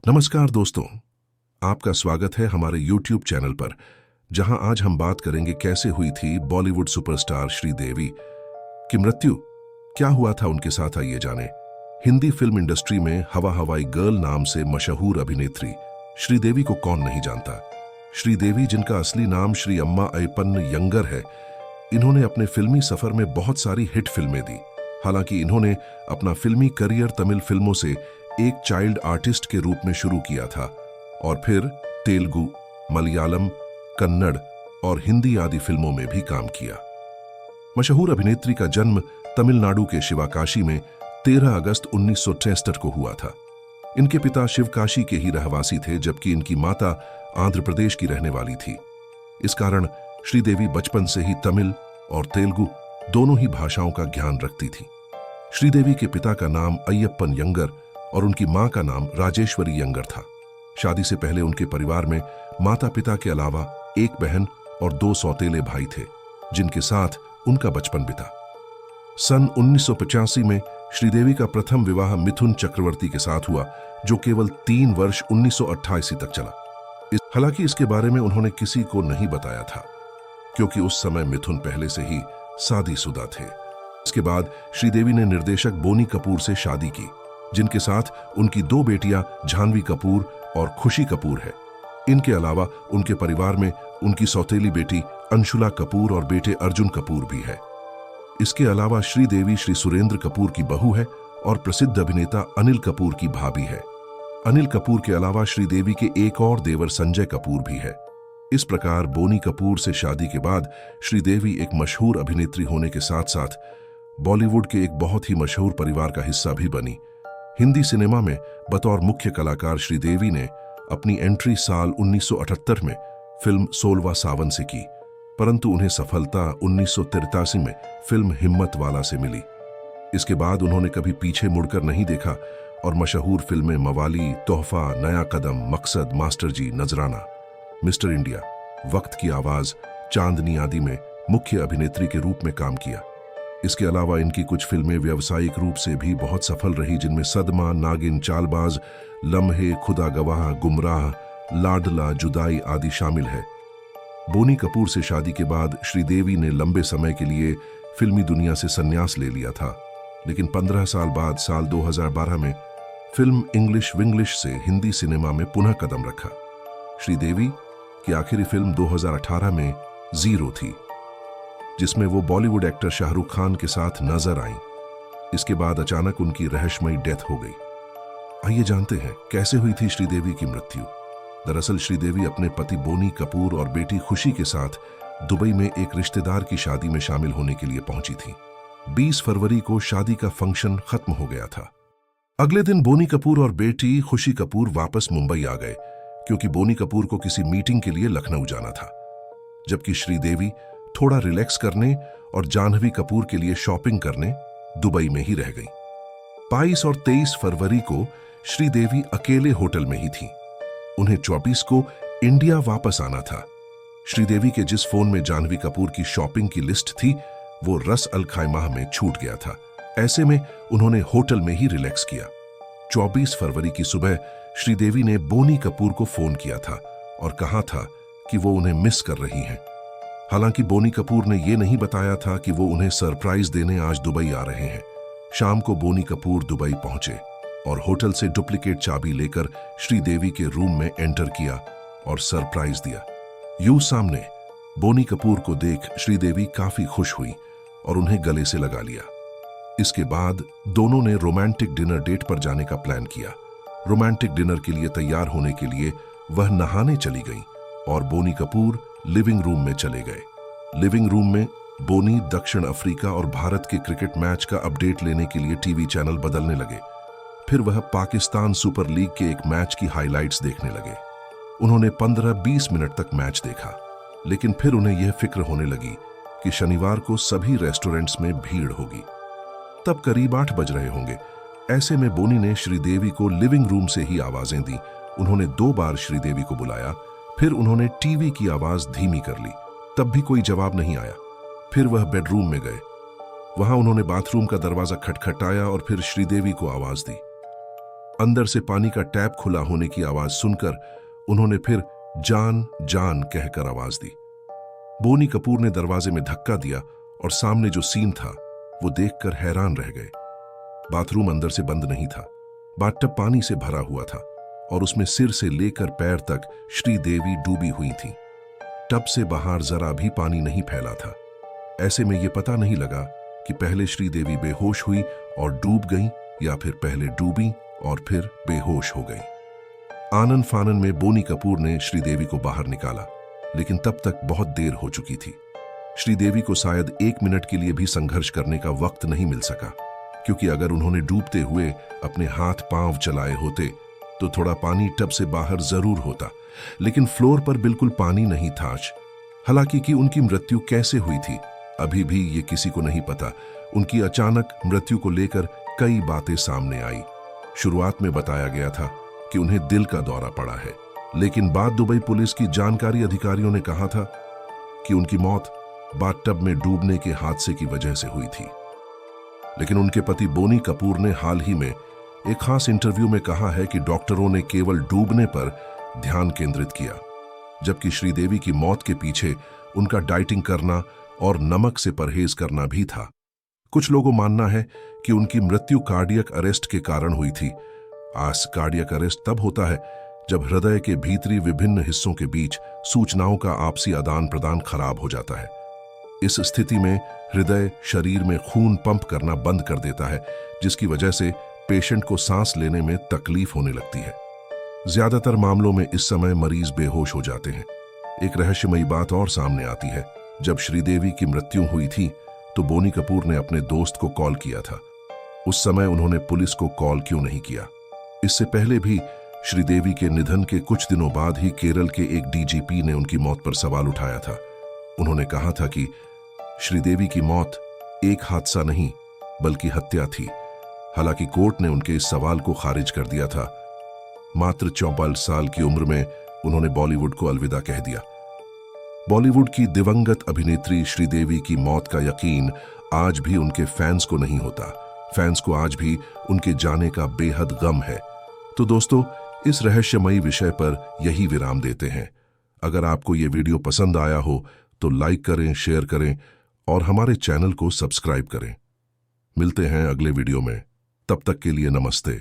नमस्कार दोस्तों, आपका स्वागत है हमारे YouTube चैनल पर, जहां आज हम बात करेंगे कैसे हुई थी बॉलीवुड सुपरस्टार श्रीदेवी की मृत्यु। क्या हुआ था उनके साथ, आइए जाने। हिंदी फिल्म इंडस्ट्री में हवा हवाई गर्ल नाम से मशहूर अभिनेत्री श्रीदेवी को कौन नहीं जानता। श्रीदेवी, जिनका असली नाम श्री अम्मा अय्यप्पन यंगर है, इन्होंने अपने फिल्मी सफर में बहुत सारी हिट फिल्में दी। हालांकि इन्होंने अपना फिल्मी करियर तमिल फिल्मों से एक चाइल्ड आर्टिस्ट के रूप में शुरू किया था और फिर तेलुगु, मलयालम, कन्नड़ और हिंदी आदि फिल्मों में भी काम किया। मशहूर अभिनेत्री का जन्म तमिलनाडु के शिवकाशी में 13 अगस्त 1963 को हुआ था। इनके पिता शिवकाशी के ही रहवासी थे, जबकि इनकी माता आंध्र प्रदेश की रहने वाली थी। इस कारण श्रीदेवी बचपन से ही तमिल और तेलुगु दोनों ही भाषाओं का ज्ञान रखती थी। श्रीदेवी के पिता का नाम अय्यप्पन यंगर और उनकी मां का नाम राजेश्वरी यंगर था। शादी से पहले उनके परिवार में माता पिता के अलावा एक बहन और 2 सौतेले भाई थे, जिनके साथ उनका बचपन बीता। सन 1985 में श्रीदेवी का प्रथम विवाह मिथुन चक्रवर्ती के साथ हुआ, जो केवल 3 वर्ष 1988 तक चला। हालांकि इसके बारे में उन्होंने किसी को नहीं बताया था, क्योंकि उस समय मिथुन पहले से ही शादीशुदा थे। इसके बाद श्रीदेवी ने निर्देशक बोनी कपूर से शादी की, जिनके साथ उनकी 2 बेटियां जानवी कपूर और खुशी कपूर है। इनके अलावा उनके परिवार में उनकी सौतेली बेटी अंशुला कपूर और बेटे अर्जुन कपूर भी है। इसके अलावा श्रीदेवी श्री सुरेंद्र कपूर की बहू है और प्रसिद्ध अभिनेता अनिल कपूर की भाभी है। अनिल कपूर के अलावा श्रीदेवी के एक और देवर संजय कपूर भी है। इस प्रकार बोनी कपूर से शादी के बाद श्रीदेवी एक मशहूर अभिनेत्री होने के साथ साथ बॉलीवुड के एक बहुत ही मशहूर परिवार का हिस्सा भी बनी। हिंदी सिनेमा में बतौर मुख्य कलाकार श्रीदेवी ने अपनी एंट्री साल 1978 में फिल्म 16वां सावन से की, परंतु उन्हें सफलता 1983 में फिल्म हिम्मत वाला से मिली। इसके बाद उन्होंने कभी पीछे मुड़कर नहीं देखा और मशहूर फिल्में मवाली, तोहफा, नया कदम, मकसद, मास्टर जी, नजराना, मिस्टर इंडिया, वक्त की आवाज, चांदनी आदि में मुख्य अभिनेत्री के रूप में काम किया। इसके अलावा इनकी कुछ फिल्में व्यावसायिक रूप से भी बहुत सफल रही, जिनमें सदमा, नागिन, चालबाज, लम्हे, खुदा गवाह, गुमराह, लाडला, जुदाई आदि शामिल है। बोनी कपूर से शादी के बाद श्रीदेवी ने लंबे समय के लिए फिल्मी दुनिया से संन्यास ले लिया था, लेकिन 15 साल बाद साल 2012 में फिल्म इंग्लिश विंग्लिश से हिंदी सिनेमा में पुनः कदम रखा। श्रीदेवी की आखिरी फिल्म 2018 में जीरो थी, जिसमें वो बॉलीवुड एक्टर शाहरुख खान के साथ नजर आईं। इसके बाद अचानक उनकी रहस्यमयी डेथ हो गई। आइए जानते हैं कैसे हुई थी श्रीदेवी की मृत्यु। दरअसल श्रीदेवी अपने पति बोनी कपूर और बेटी खुशी के साथ दुबई में एक रिश्तेदार की शादी में शामिल होने के लिए पहुंची थी। 20 फरवरी को शादी का फंक्शन खत्म हो गया था। अगले दिन बोनी कपूर और बेटी खुशी कपूर वापस मुंबई आ गए, क्योंकि बोनी कपूर को किसी मीटिंग के लिए लखनऊ जाना था, जबकि श्रीदेवी थोड़ा रिलैक्स करने और जाह्नवी कपूर के लिए शॉपिंग करने दुबई में ही रह गई। 22 और 23 फरवरी को श्रीदेवी अकेले होटल में ही थी। उन्हें 24 को इंडिया वापस आना था। श्रीदेवी के जिस फोन में जाह्नवी कपूर की शॉपिंग की लिस्ट थी, वो रस अल खैमा में छूट गया था। ऐसे में उन्होंने होटल में ही रिलैक्स किया। 24 फरवरी की सुबह श्रीदेवी ने बोनी कपूर को फोन किया था और कहा था कि वो उन्हें मिस कर रही हैं। हालांकि बोनी कपूर ने यह नहीं बताया था कि वो उन्हें सरप्राइज देने आज दुबई आ रहे हैं। शाम को बोनी कपूर दुबई पहुंचे और होटल से डुप्लीकेट चाबी लेकर श्रीदेवी के रूम में एंटर किया और सरप्राइज दिया। यूं सामने बोनी कपूर को देख श्रीदेवी काफी खुश हुई और उन्हें गले से लगा लिया। इसके बाद दोनों ने रोमांटिक डिनर डेट पर जाने का प्लान किया। रोमांटिक डिनर के लिए तैयार होने के लिए वह नहाने चली गई और बोनी कपूर लिविंग रूम में चले गए। लिविंग रूम में बोनी दक्षिण अफ्रीका और भारत के क्रिकेट मैच का अपडेट लेने के लिए टीवी चैनल बदलने लगे। फिर वह पाकिस्तान सुपर लीग के एक मैच की हाइलाइट्स देखने लगे। उन्होंने 15-20 मिनट तक मैच देखा, लेकिन फिर उन्हें यह फिक्र होने लगी कि शनिवार को सभी रेस्टोरेंट्स में भीड़ होगी। तब करीब 8 बज रहे होंगे। ऐसे में बोनी ने श्रीदेवी को लिविंग रूम से ही आवाजें दी। उन्होंने 2 बार श्रीदेवी को बुलाया। फिर उन्होंने टीवी की आवाज धीमी कर ली, तब भी कोई जवाब नहीं आया। फिर वह बेडरूम में गए। वहां उन्होंने बाथरूम का दरवाजा खटखटाया और फिर श्रीदेवी को आवाज दी। अंदर से पानी का टैप खुला होने की आवाज सुनकर उन्होंने फिर जान जान कहकर आवाज दी। बोनी कपूर ने दरवाजे में धक्का दिया और सामने जो सीन था वो देखकर हैरान रह गए। बाथरूम अंदर से बंद नहीं था, बाथटब पानी से भरा हुआ था और उसमें सिर से लेकर पैर तक श्रीदेवी डूबी हुई थी। टब से बाहर जरा भी पानी नहीं फैला था। ऐसे में ये पता नहीं लगा कि पहले श्रीदेवी बेहोश हुई और डूब गई या फिर पहले डूबी और फिर बेहोश हो गई। आनन फानन में बोनी कपूर ने श्रीदेवी को बाहर निकाला, लेकिन तब तक बहुत देर हो चुकी थी। श्रीदेवी को शायद 1 मिनट के लिए भी संघर्ष करने का वक्त नहीं मिल सका, क्योंकि अगर उन्होंने डूबते हुए अपने हाथ पांव चलाए होते तो थोड़ा पानी टब से बाहर जरूर होता, लेकिन फ्लोर पर बिल्कुल पानी नहीं था। हालांकि कि उनकी मृत्यु कैसे हुई थी अभी भी ये किसी को नहीं पता। उनकी अचानक मृत्यु को लेकर कई बातें सामने आई। शुरुआत में बताया गया था कि उन्हें दिल का दौरा पड़ा है, लेकिन बाद दुबई पुलिस की जानकारी अधिकारियों ने कहा था कि उनकी मौत बाथटब में डूबने के हादसे की वजह से हुई थी। लेकिन उनके पति बोनी कपूर ने हाल ही में एक खास इंटरव्यू में कहा है कि डॉक्टरों ने केवल डूबने पर ध्यान केंद्रित किया, जबकि श्रीदेवी की मौत के पीछे उनका डाइटिंग करना और नमक से परहेज करना भी था। कुछ लोगों मानना है कि उनकी मृत्यु कार्डियक अरेस्ट के कारण हुई थी। आज कार्डियक अरेस्ट तब होता है जब हृदय के भीतरी विभिन्न हिस्सों के बीच सूचनाओं का आपसी आदान प्रदान खराब हो जाता है। इस स्थिति में हृदय शरीर में खून पंप करना बंद कर देता है, जिसकी वजह से पेशेंट को सांस लेने में तकलीफ होने लगती है। ज्यादातर मामलों में इस समय मरीज बेहोश हो जाते हैं। एक रहस्यमयी बात और सामने आती है। जब श्रीदेवी की मृत्यु हुई थी तो बोनी कपूर ने अपने दोस्त को कॉल किया था। उस समय उन्होंने पुलिस को कॉल क्यों नहीं किया? इससे पहले भी श्रीदेवी के निधन के कुछ दिनों बाद ही केरल के एक डीजीपी ने उनकी मौत पर सवाल उठाया था। उन्होंने कहा था कि श्रीदेवी की मौत एक हादसा नहीं बल्कि हत्या थी। हालांकि कोर्ट ने उनके इस सवाल को खारिज कर दिया था। मात्र 44 साल की उम्र में उन्होंने बॉलीवुड को अलविदा कह दिया। बॉलीवुड की दिवंगत अभिनेत्री श्रीदेवी की मौत का यकीन आज भी उनके फैंस को नहीं होता। फैंस को आज भी उनके जाने का बेहद गम है। तो दोस्तों, इस रहस्यमयी विषय पर यही विराम देते हैं। अगर आपको ये वीडियो पसंद आया हो तो लाइक करें, शेयर करें और हमारे चैनल को सब्सक्राइब करें। मिलते हैं अगले वीडियो में। तब तक के लिए नमस्ते।